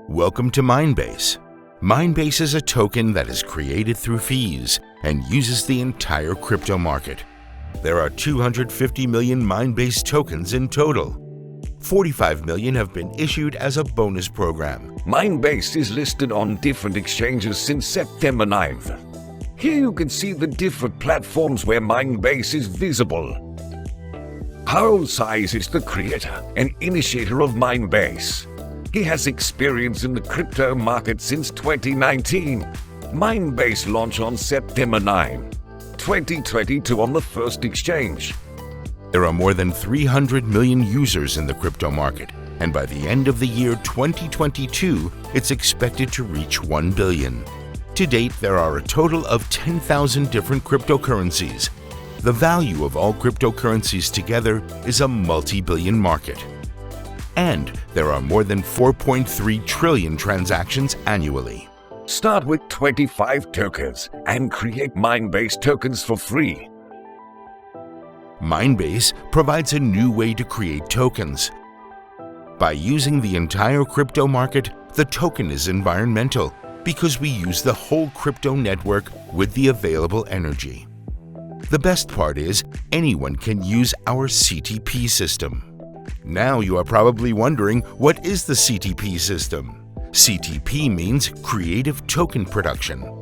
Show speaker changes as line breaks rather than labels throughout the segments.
Welcome to Mindbase. Mindbase is a token that is created through fees and uses the entire crypto market. There are 250 million Mindbase tokens in total. 45 million have been issued as a bonus program.
Mindbase is listed on different exchanges since September 9th. Here you can see the different platforms where Mindbase is visible. Harold Saiz is the creator and initiator of Mindbase. He has experience in the crypto market since 2019. Mindbase launched on September 9, 2022 on the first exchange.
There are more than 300 million users in the crypto market, and by the end of the year 2022, it's expected to reach 1 billion. To date, there are a total of 10,000 different cryptocurrencies. The value of all cryptocurrencies together is a multi-billion market. And there are more than 4.3 trillion transactions annually.
Start with 25 tokens and create Mindbase tokens for free.
Mindbase provides a new way to create tokens. By using the entire crypto market, the token is environmental because we use the whole crypto network with the available energy. The best part is anyone can use our CTP system. Now you are probably wondering, what is the CTP system? CTP means Creative Token Production.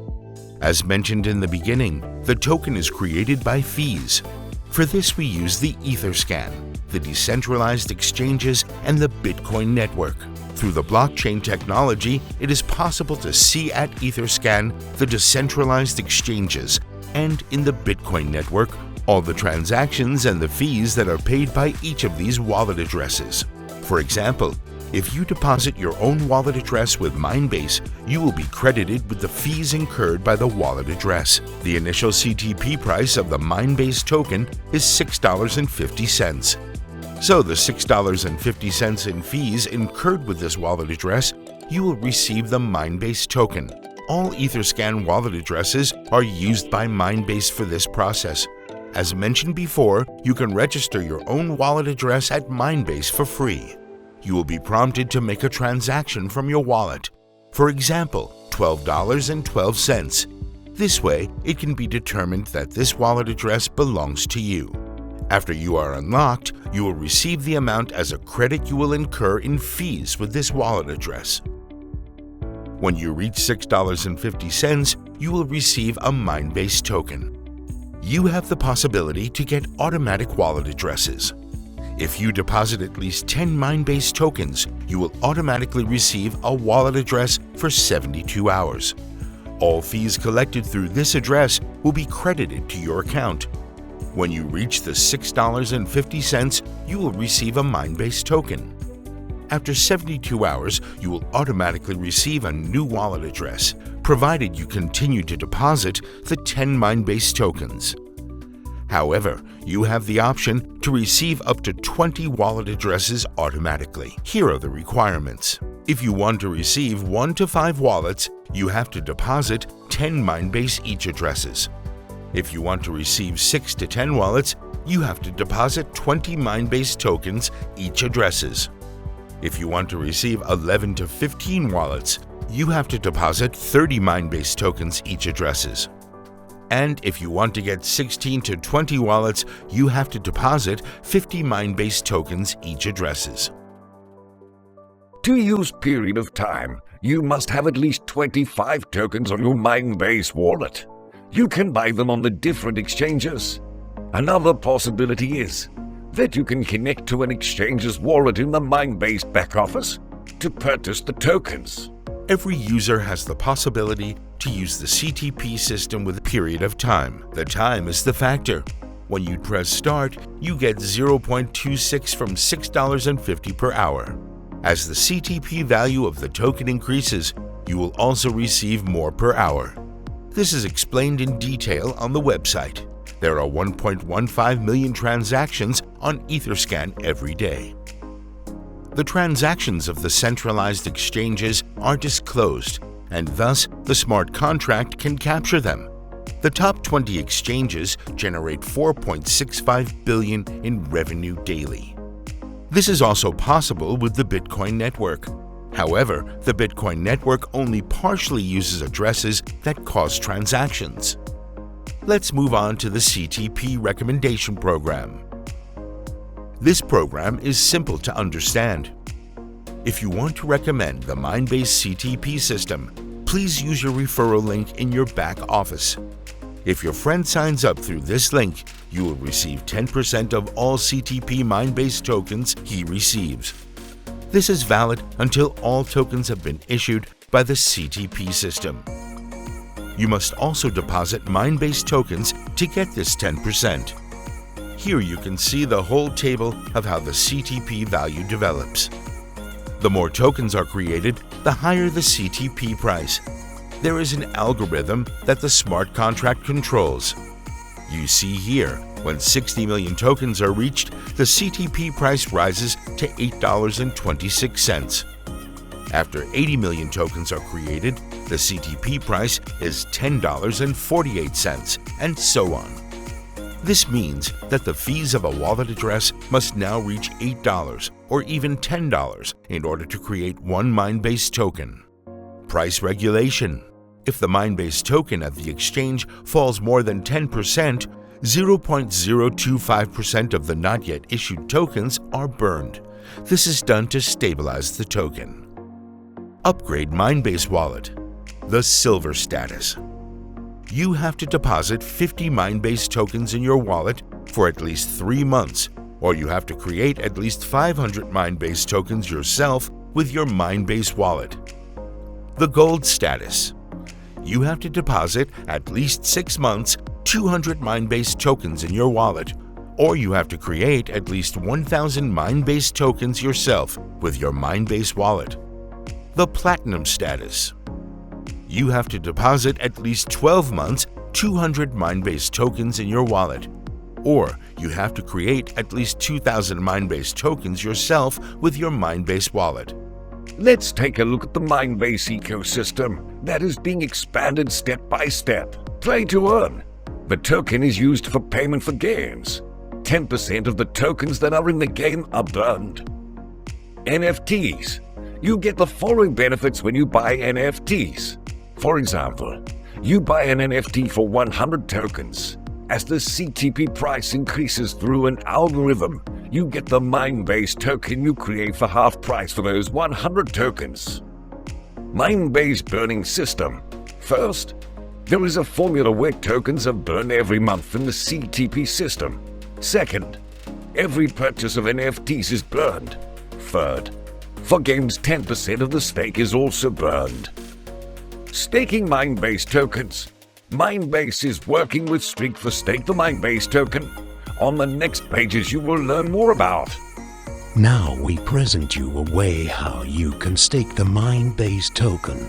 As mentioned in the beginning, the token is created by fees. For this we use the Etherscan, the decentralized exchanges, and the Bitcoin network. Through the blockchain technology, it is possible to see at Etherscan the decentralized exchanges and in the Bitcoin network all the transactions and the fees that are paid by each of these wallet addresses. For example, if you deposit your own wallet address with Mindbase, you will be credited with the fees incurred by the wallet address. The initial CTP price of the Mindbase token is $6.50. So the $6.50 in fees incurred with this wallet address, you will receive the Mindbase token. All Etherscan wallet addresses are used by Mindbase for this process. As mentioned before, you can register your own wallet address at Mindbase for free. You will be prompted to make a transaction from your wallet. For example, $12.12. This way, it can be determined that this wallet address belongs to you. After you are unlocked, you will receive the amount as a credit you will incur in fees with this wallet address. When you reach $6.50, you will receive a Mindbase token. You have the possibility to get automatic wallet addresses. If you deposit at least 10 Mindbase tokens, you will automatically receive a wallet address for 72 hours. All fees collected through this address will be credited to your account. When you reach the $6.50, you will receive a Mindbase token. After 72 hours, you will automatically receive a new wallet address, provided you continue to deposit the 10 Mindbase tokens. However, you have the option to receive up to 20 wallet addresses automatically. Here are the requirements. If you want to receive 1 to 5 wallets, you have to deposit 10 Mindbase each addresses. If you want to receive 6 to 10 wallets, you have to deposit 20 Mindbase tokens each addresses. If you want to receive 11 to 15 wallets, you have to deposit 30 Mindbase tokens each addresses. And if you want to get 16 to 20 wallets, you have to deposit 50 Mindbase tokens each addresses.
To use period of time, you must have at least 25 tokens on your Mindbase wallet. You can buy them on the different exchanges. Another possibility is that you can connect to an exchange's wallet in the Mindbase back office to purchase the tokens.
Every user has the possibility to use the CTP system with a period of time. The time is the factor. When you press start, you get 0.26 from $6.50 per hour. As the CTP value of the token increases, you will also receive more per hour. This is explained in detail on the website. There are 1.15 million transactions on Etherscan every day. The transactions of the centralized exchanges are disclosed, and thus the smart contract can capture them. The top 20 exchanges generate $4.65 billion in revenue daily. This is also possible with the Bitcoin network. However, the Bitcoin network only partially uses addresses that cause transactions. Let's move on to the CTP recommendation program. This program is simple to understand. If you want to recommend the Mindbase CTP system, please use your referral link in your back office. If your friend signs up through this link, you will receive 10% of all CTP Mindbase tokens he receives. This is valid until all tokens have been issued by the CTP system. You must also deposit Mindbase tokens to get this 10%. Here you can see the whole table of how the CTP value develops. The more tokens are created, the higher the CTP price. There is an algorithm that the smart contract controls. You see here, when 60 million tokens are reached, the CTP price rises to $8.26. After 80 million tokens are created, the CTP price is $10.48, and so on. This means that the fees of a wallet address must now reach $8 or even $10 in order to create one Mindbase token. Price regulation. If the Mindbase token at the exchange falls more than 10%, 0.025% of the not yet issued tokens are burned. This is done to stabilize the token. Upgrade Mindbase wallet. The silver status. You have to deposit 50 Mindbase tokens in your wallet for at least 3 months, or you have to create at least 500 Mindbase tokens yourself with your Mindbase wallet. The gold status. You have to deposit at least 6 months 200 Mindbase tokens in your wallet, or you have to create at least 1,000 Mindbase tokens yourself with your Mindbase wallet. The platinum status. You have to deposit at least 12 months 200 Mindbase tokens in your wallet, or you have to create at least 2,000 Mindbase tokens yourself with your Mindbase wallet.
Let's take a look at the Mindbase ecosystem that is being expanded step by step. Play to earn. The token is used for payment for games. 10% of the tokens that are in the game are burned. NFTs. You get the following benefits when you buy NFTs. For example, you buy an NFT for 100 tokens. As the CTP price increases through an algorithm, you get the Mindbase token you create for half price for those 100 tokens. Mindbase burning system. First, there is a formula where tokens are burned every month in the CTP system. Second, every purchase of NFTs is burned. Third, for games 10% of the stake is also burned. Staking Mindbase tokens. Mindbase is working with Streakk for Stake the Mindbase token. On the next pages you will learn more about.
Now we present you a way how you can stake the Mindbase token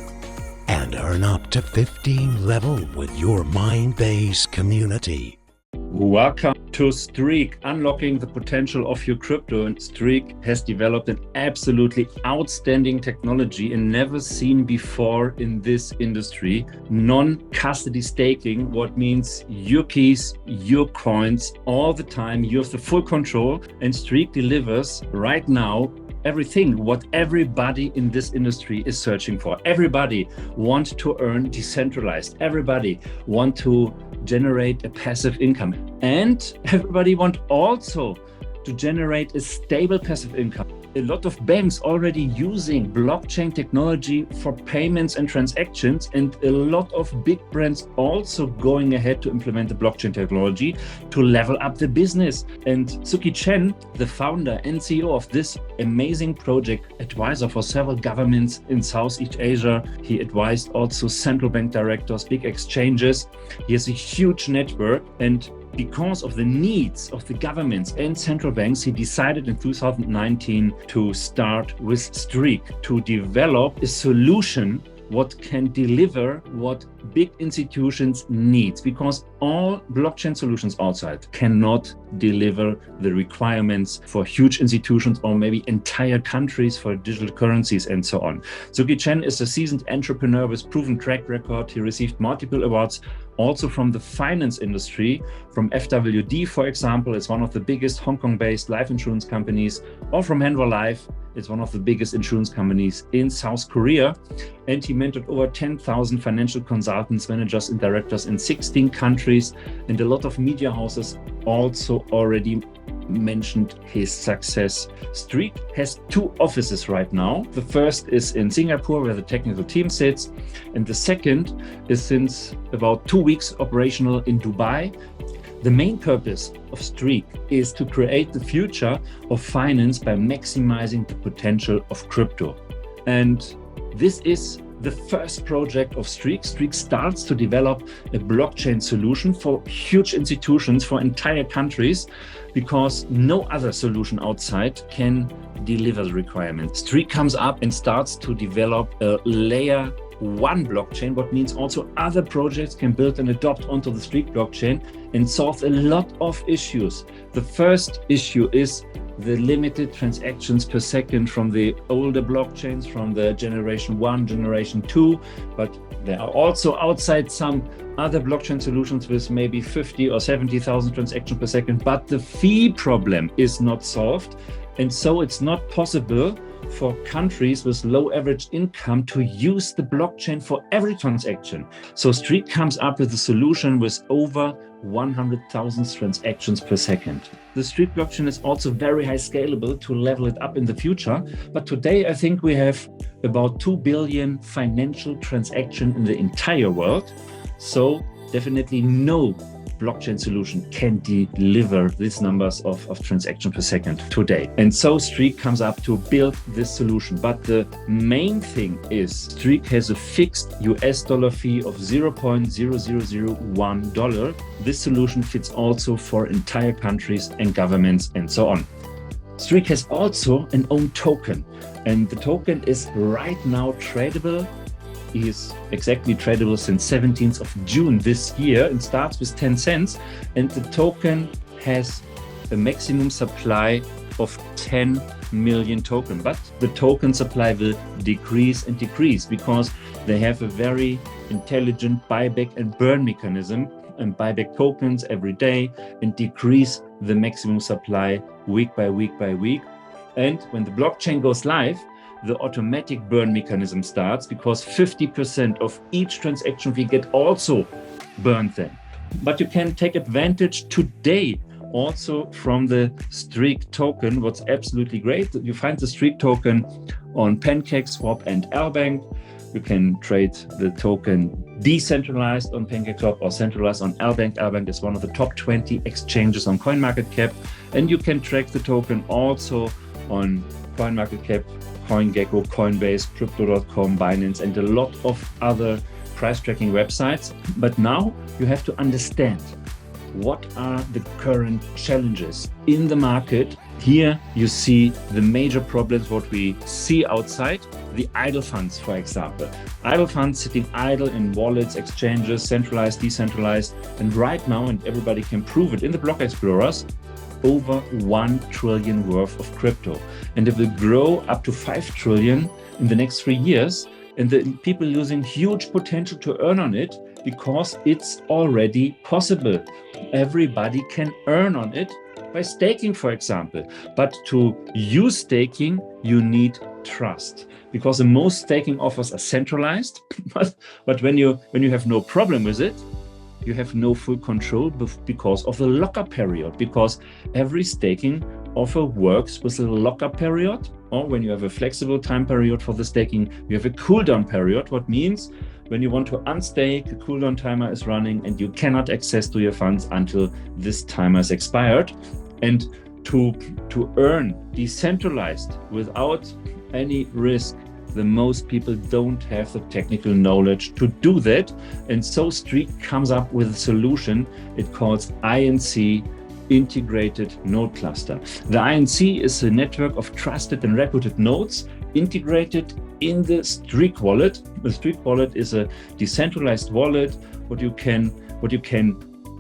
and earn up to 15 level with your Mindbase community.
Welcome to Streakk, unlocking the potential of your crypto. And Streakk has developed an absolutely outstanding technology and never seen before in this industry. Non-custody staking, what means your keys, your coins, all the time. You have the full control, and Streakk delivers right now everything what everybody in this industry is searching for. Everybody wants to earn decentralized. Everybody wants to generate a passive income. And everybody wants also to generate a stable passive income. A lot of banks already using blockchain technology for payments and transactions, and a lot of big brands also going ahead to implement the blockchain technology to level up the business. And Suki Chen, the founder and CEO of this amazing project, advisor for several governments in Southeast Asia. He advised also central bank directors, big exchanges. He has a huge network, and because of the needs of the governments and central banks, he decided in 2019 to start with Streakk to develop a solution what can deliver what big institutions need, because all blockchain solutions outside cannot deliver the requirements for huge institutions or maybe entire countries for digital currencies and so on. Suki Chen is a seasoned entrepreneur with proven track record. He received multiple awards also from the finance industry, from FWD, for example. It's one of the biggest Hong Kong-based life insurance companies, or from Hanwha Life. It's one of the biggest insurance companies in South Korea. And he mentored over 10,000 financial consultants, managers, and directors in 16 countries. And a lot of media houses also already mentioned his success. Streakk has 2 offices right now. The first is in Singapore, where the technical team sits, and the second is since about 2 weeks operational in Dubai. The main purpose of Streakk is to create the future of finance by maximizing the potential of crypto. And this is the first project of Streakk. Streakk starts to develop a blockchain solution for huge institutions, for entire countries, because no other solution outside can deliver the requirements. Streakk comes up and starts to develop a layer 1 blockchain, what means also other projects can build and adopt onto the Streakk blockchain and solve a lot of issues. The first issue is the limited transactions per second from the older blockchains, from the generation 1, generation 2, but there are also outside some other blockchain solutions with maybe 50 or 70,000 transactions per second, but the fee problem is not solved. And so it's not possible for countries with low average income to use the blockchain for every transaction. So Streakk comes up with a solution with over 100,000 transactions per second. The Streakk blockchain is also very high scalable to level it up in the future. But today, I think we have about 2 billion financial transactions in the entire world. So definitely no blockchain solution can deliver these numbers of transactions per second today. And so Streakk comes up to build this solution. But the main thing is Streakk has a fixed US dollar fee of $0.0001. This solution fits also for entire countries and governments and so on. Streakk has also an own token, and the token is right now tradable. Is exactly tradable since 17th of June this year and starts with 10 cents. And the token has a maximum supply of 10 million tokens. But the token supply will decrease and decrease because they have a very intelligent buyback and burn mechanism, and buy back tokens every day and decrease the maximum supply week by week by week. And when the blockchain goes live, the automatic burn mechanism starts, because 50% of each transaction we get also burned then. But you can take advantage today also from the Streakk token. What's absolutely great, you find the Streakk token on PancakeSwap and Albank. You can trade the token decentralized on PancakeSwap or centralized on Albank. Albank is one of the top 20 exchanges on CoinMarketCap. And you can track the token also on CoinMarketCap, CoinGecko, Coinbase, Crypto.com, Binance, and a lot of other price tracking websites. But now you have to understand what are the current challenges in the market. Here you see the major problems, what we see outside. The idle funds, for example. Idle funds sitting idle in wallets, exchanges, centralized, decentralized. And right now, and everybody can prove it in the block explorers, over 1 trillion worth of crypto. And it will grow up to 5 trillion in the next 3 years. And the people using huge potential to earn on it, because it's already possible. Everybody can earn on it by staking, for example. But to use staking, you need trust, because the most staking offers are centralized. but when you have no problem with it, you have no full control because of the lockup period, because every staking offer works with a lockup period, or when you have a flexible time period for the staking, you have a cooldown period, what means when you want to unstake, the cooldown timer is running and you cannot access to your funds until this timer is expired. And to earn decentralized without any risk, the most people don't have the technical knowledge to do that. And so Streakk comes up with a solution it calls INC, Integrated Node Cluster. The INC is a network of trusted and reputed nodes integrated in the Streakk wallet. The Streakk wallet is a decentralized wallet, what you can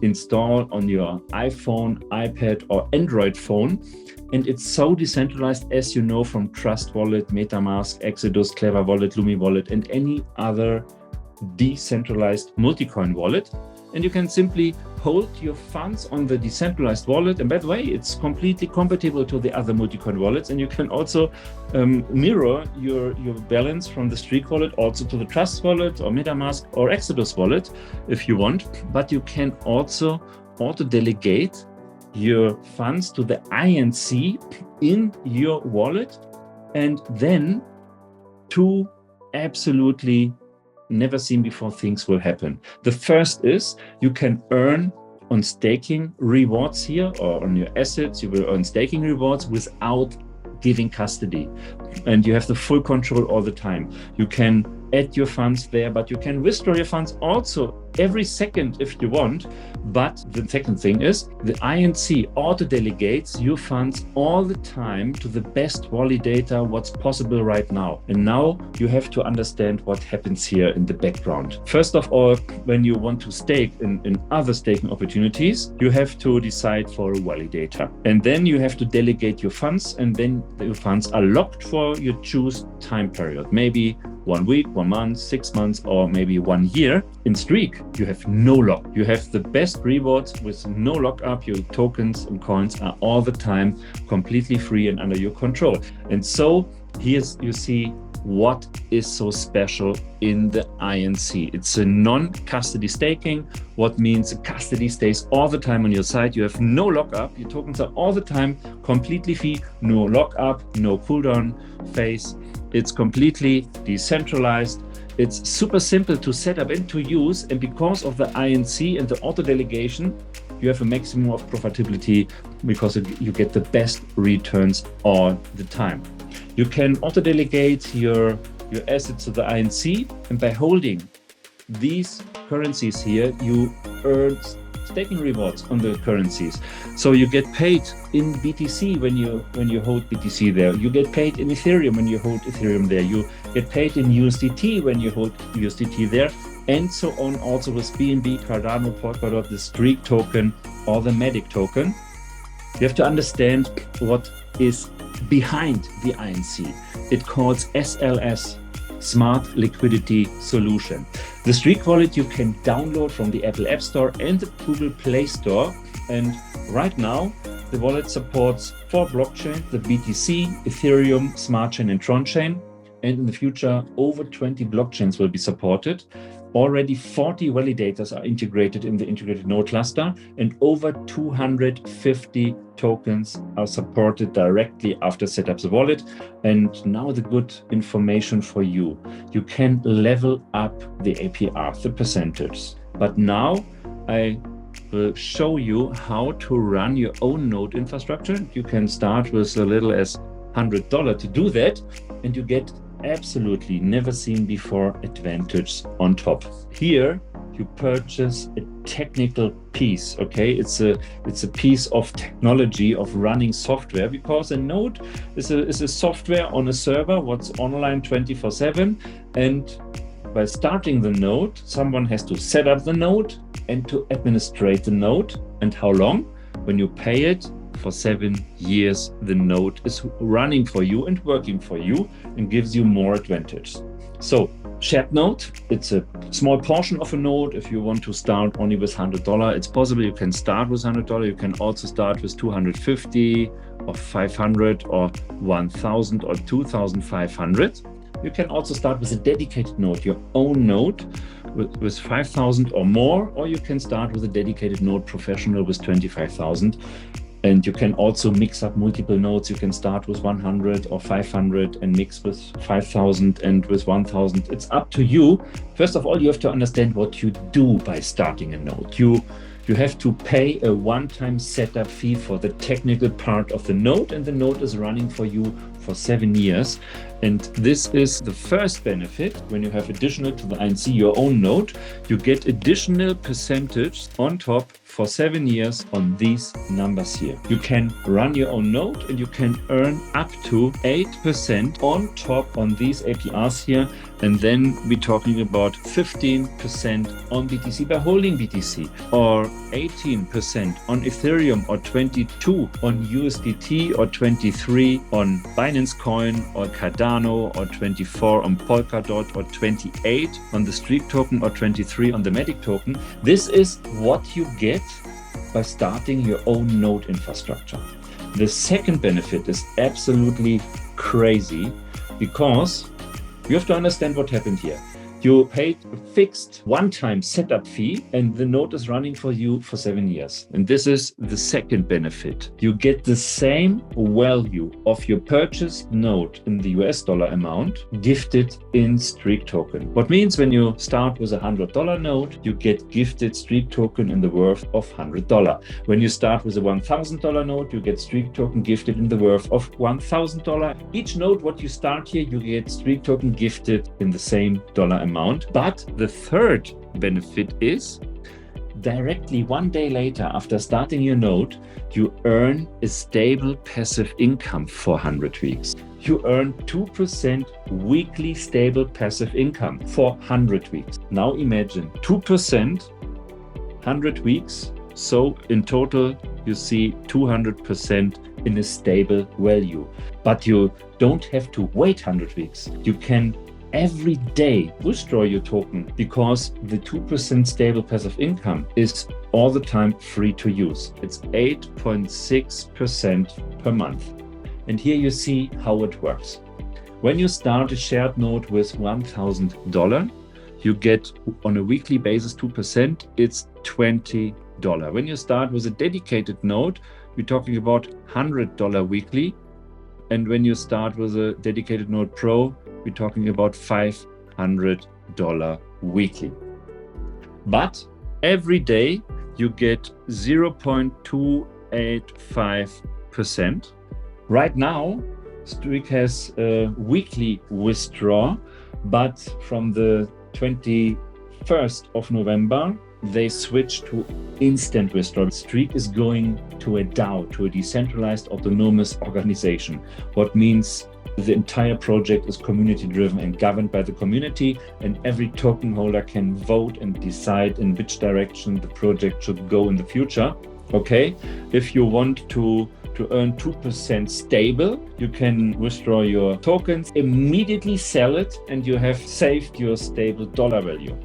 install on your iPhone, iPad, or Android phone. And it's so decentralized, as you know, from Trust Wallet, MetaMask, Exodus, Clever Wallet, Lumi Wallet, and any other decentralized multi-coin wallet. And you can simply hold your funds on the decentralized wallet. And by the way, it's completely compatible to the other multi-coin wallets. And you can also mirror your balance from the Streakk wallet also to the Trust Wallet or MetaMask or Exodus wallet if you want. But you can also auto-delegate your funds to the INC in your wallet. And then two absolutely never seen before things will happen. The first is you can earn on staking rewards here, or on your assets, you will earn staking rewards without giving custody. And you have the full control all the time. You can add your funds there, but you can withdraw your funds also every second if you want. But the second thing is the INC auto-delegates your funds all the time to the best validator, what's possible right now. And now you have to understand what happens here in the background. First of all, when you want to stake in other staking opportunities, you have to decide for a validator. And then you have to delegate your funds, and then your funds are locked for your choose time period. Maybe 1 week, 1 month, 6 months, or maybe 1 year. In Streakk, you have no lock. You have the best rewards with no lockup. Your tokens and coins are all the time completely free and under your control. And so here's, you see what is so special in the INC. It's a non-custody staking, what means custody stays all the time on your side. You have no lockup. Your tokens are all the time completely free, no lockup, no cooldown phase. It's completely decentralized. It's super simple to set up and to use. And because of the INC and the auto delegation, you have a maximum of profitability because you get the best returns all the time. You can auto delegate your assets to the INC, and by holding these currencies here, you earn staking rewards on the currencies. So you get paid in BTC when you hold BTC there. You get paid in Ethereum when you hold Ethereum there. You get paid in USDT when you hold USDT there, and so on. Also with BNB, Cardano, Polkadot, the Streakk token, or the Matic token. You have to understand what is behind the INC. It calls SLS, Smart Liquidity Solution. The Streakk wallet you can download from the Apple App Store and the Google Play Store. And right now, the wallet supports 4 blockchains, the BTC, Ethereum, Smart Chain, and Tron Chain. And in the future, over 20 blockchains will be supported. Already 40 validators are integrated in the integrated node cluster, and over 250 tokens are supported directly after set up the wallet. And now the good information for you. You can level up the APR, the percentage. But now I will show you how to run your own node infrastructure. You can start with as little as $100 to do that, and you get absolutely never seen before advantage on top. Here you purchase a technical piece. Okay, it's a piece of technology of running software, because a node is a software on a server what's online 24/7, and by starting the node, someone has to set up the node and to administrate the node. And how long? When you pay it for 7 years, the node is running for you and working for you and gives you more advantage. So shared node, it's a small portion of a node. If you want to start only with $100, it's possible. You can start with $100. You can also start with 250 or 500 or 1,000 or 2,500. You can also start with a dedicated node, your own node with 5,000 or more, or you can start with a dedicated node professional with 25,000. And you can also mix up multiple nodes. You can start with 100 or 500 and mix with 5,000 and with 1,000. It's up to you. First of all, you have to understand what you do by starting a node. You have to pay a one-time setup fee for the technical part of the node, and the node is running for you for 7 years. And this is the first benefit. When you have additional to the INC your own node, you get additional percentage on top for 7 years on these numbers here. You can run your own node and you can earn up to 8% on top on these APRs here. And then we're talking about 15% on BTC by holding BTC, or 18% on Ethereum, or 22 on USDT, or 23 on Binance Coin or Cardano, or 24 on Polkadot, or 28 on the Streakk token, or 23 on the Matic token. This is what you get by starting your own node infrastructure. The second benefit is absolutely crazy, because you have to understand what happened here. You paid a fixed one-time setup fee and the node is running for you for 7 years. And this is the second benefit. You get the same value of your purchased node in the US dollar amount gifted in Streakk token. What means when you start with a $100 node, you get gifted Streakk token in the worth of $100. When you start with a $1,000 node, you get Streakk token gifted in the worth of $1,000. Each node what you start here, you get Streakk token gifted in the same dollar amount. But the third benefit is directly 1 day later after starting your node, you earn a stable passive income for 100 weeks. You earn 2% weekly stable passive income for 100 weeks. Now imagine 2%, 100 weeks. So in total, you see 200% in a stable value. But you don't have to wait 100 weeks. You can every day withdraw your token, because the 2% stable passive income is all the time free to use. It's 8.6% per month. And here you see how it works. When you start a shared node with $1,000, you get on a weekly basis 2%, it's $20. When you start with a dedicated node, we're talking about $100 weekly. And when you start with a dedicated node Pro, we're talking about $500 weekly. But every day you get 0.285%. Right now, Streakk has a weekly withdrawal, but from the 21st of November, they switched to instant withdrawal. Streakk is going to a DAO, to a decentralized autonomous organization. What means the entire project is community driven and governed by the community, and every token holder can vote and decide in which direction the project should go in the future. Okay, if you want to earn 2% stable, you can withdraw your tokens, immediately sell it, and you have saved your stable dollar value.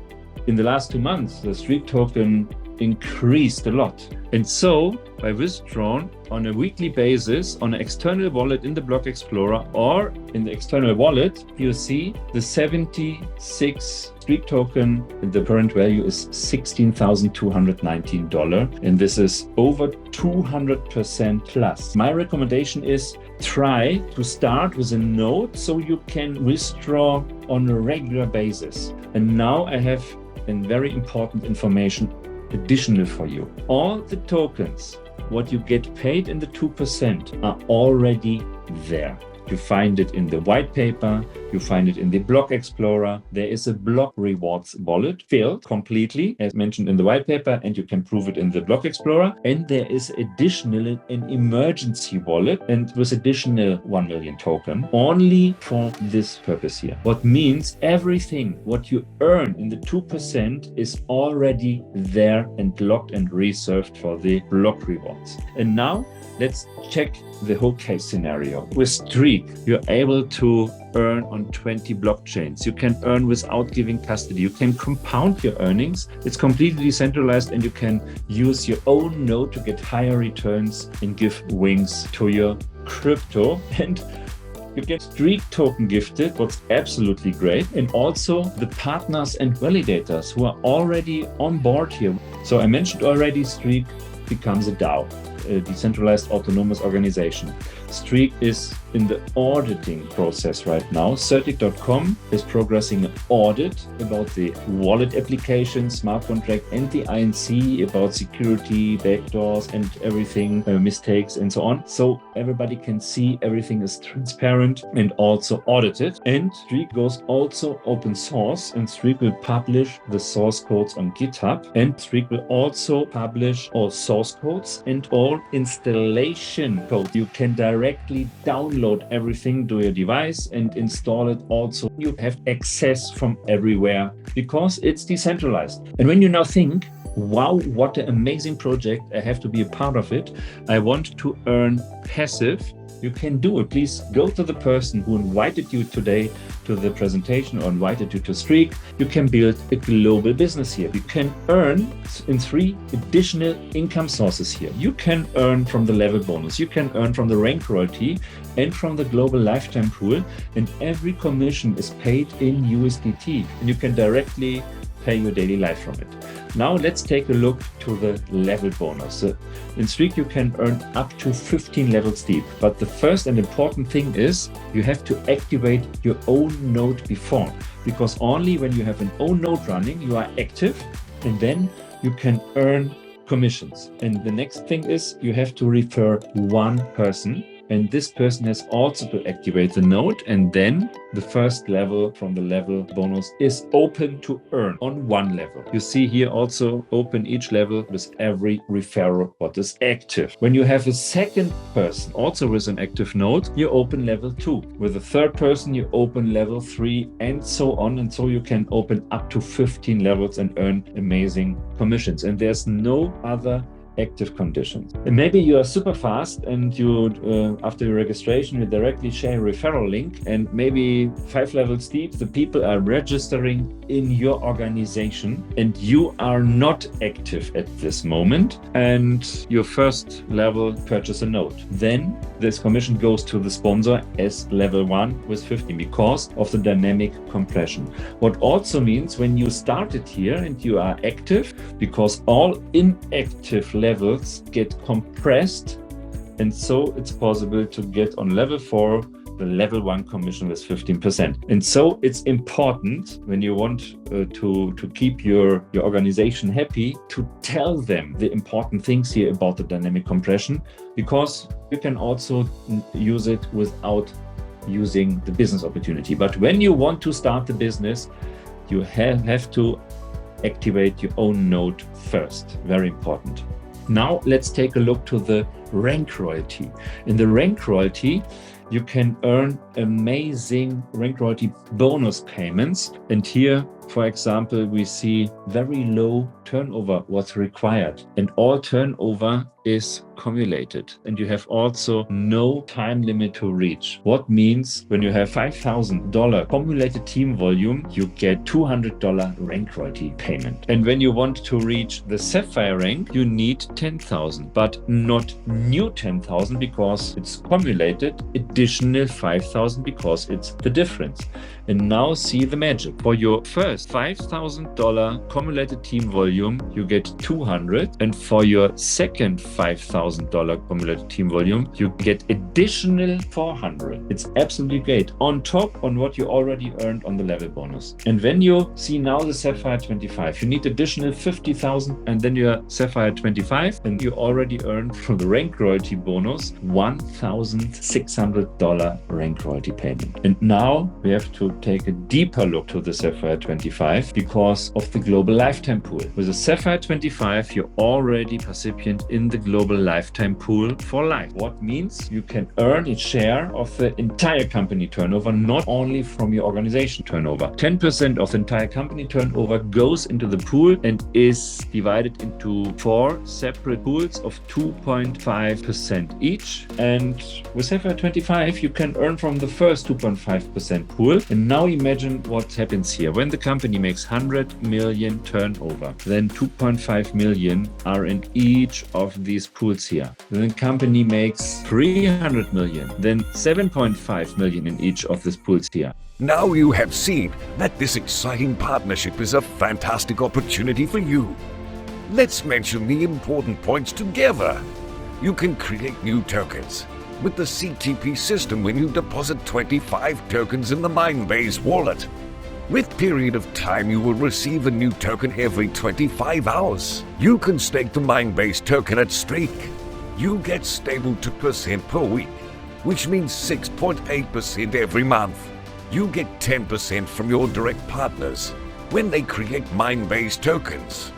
In the last 2 months, the Streakk token increased a lot. And so, by withdrawing on a weekly basis on an external wallet in the Block Explorer or in the external wallet, you see the 76 Streakk token, the current value is $16,219. And this is over 200% plus. My recommendation is try to start with a node so you can withdraw on a regular basis. And now I have a very important information additional for you. All the tokens, what you get paid in the 2% are already there. You find it in the white paper, you find it in the Block Explorer. There is a Block Rewards wallet filled completely, as mentioned in the white paper, and you can prove it in the Block Explorer. And there is additionally an emergency wallet, and with additional 1 million token, only for this purpose here. What means everything what you earn in the 2% is already there and locked and reserved for the Block Rewards. And now let's check the whole case scenario. With Streakk, you're able to earn on 20 blockchains. You can earn without giving custody. You can compound your earnings. It's completely decentralized, and you can use your own node to get higher returns and give wings to your crypto. And you get Streakk token gifted, what's absolutely great. And also the partners and validators who are already on board here. So I mentioned already, Streakk becomes a DAO, a decentralized autonomous organization. Streakk is in the auditing process right now. Certic.com is progressing an audit about the wallet application, smart contract, and the INC about security, backdoors, and everything, mistakes, and so on. So everybody can see everything is transparent and also audited. And Streakk goes also open source, and Streakk will publish the source codes on GitHub. And Streakk will also publish all source codes and all installation code. You can directly download everything to your device and install it also. You have access from everywhere because it's decentralized. And when you now think, wow, what an amazing project, I have to be a part of it, I want to earn passive, you can do it. Please go to the person who invited you today to the presentation or invited you to Streakk. You can build a global business here. You can earn in 3 additional income sources here. You can earn from the level bonus, you can earn from the rank royalty and from the global lifetime pool, and every commission is paid in USDT, and you can directly pay your daily life from it. Now let's take a look to the level bonus. In Streakk you can earn up to 15 levels deep, but the first and important thing is you have to activate your own node before, because only when you have an own node running you are active, and then you can earn commissions. And the next thing is you have to refer one person, and this person has also to activate the node, and then the first level from the level bonus is open to earn on one level. You see here also open each level with every referral what is active. When you have a second person also with an active node, you open level 2. With a third person you open level 3, and so on, and so you can open up to 15 levels and earn amazing commissions. And there's no other active conditions. And maybe you are super fast and you after your registration you directly share a referral link, and maybe 5 levels deep the people are registering in your organization and you are not active at this moment, and your first level purchase a node. Then this commission goes to the sponsor as level 1 with 15 because of the dynamic compression. What also means when you started here and you are active, because all inactive levels get compressed, and so it's possible to get on level 4 the level 1 commission with 15%. And so it's important when you want to keep your organization happy to tell them the important things here about the dynamic compression, because you can also use it without using the business opportunity. But when you want to start the business, you have to activate your own node first. Very important. Now let's take a look to the rank royalty. In the rank royalty, you can earn amazing rank royalty bonus payments. And here, for example, we see very low turnover what's required, and all turnover is cumulated, and you have also no time limit to reach. What means when you have $5,000 cumulated team volume, you get $200 rank royalty payment. And when you want to reach the Sapphire rank, you need 10,000, but not new 10,000 because it's cumulated, additional 5,000 because it's the difference. And now see the magic. For your first $5,000 cumulated team volume, you get 200, and for your second $5,000 cumulated team volume, you get additional 400. It's absolutely great on top on what you already earned on the level bonus. And when you see now the Sapphire 25, you need additional 50,000, and then your Sapphire 25, and you already earned from the rank royalty bonus $1,600 rank royalty payment. And now we have to take a deeper look to the Sapphire 25 because of the global lifetime pool. With the Sapphire 25, you're already participant in the global lifetime pool for life. What means you can earn a share of the entire company turnover, not only from your organization turnover. 10% of the entire company turnover goes into the pool and is divided into 4 separate pools of 2.5% each. And with Sapphire 25, you can earn from the first 2.5% pool. And now imagine what happens here. When the company makes 100 million turnover, then 2.5 million are in each of these pools here. Then the company makes 300 million, then 7.5 million in each of these pools here.
Now you have seen that this exciting partnership is a fantastic opportunity for you. Let's mention the important points together. You can create new tokens. with the CTP system when you deposit 25 tokens in the Mindbase wallet. With period of time, you will receive a new token every 25 hours. You can stake the Mindbase token at Streakk. You get stable 2% per week, which means 6.8% every month. You get 10% from your direct partners when they create Mindbase tokens.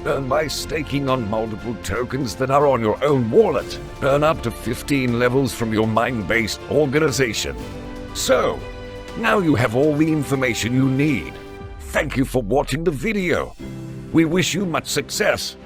Earn by staking on multiple tokens that are on your own wallet. Earn up to 15 levels from your Mindbase organization. So, now you have all the information you need. Thank you for watching the video. We wish you much success.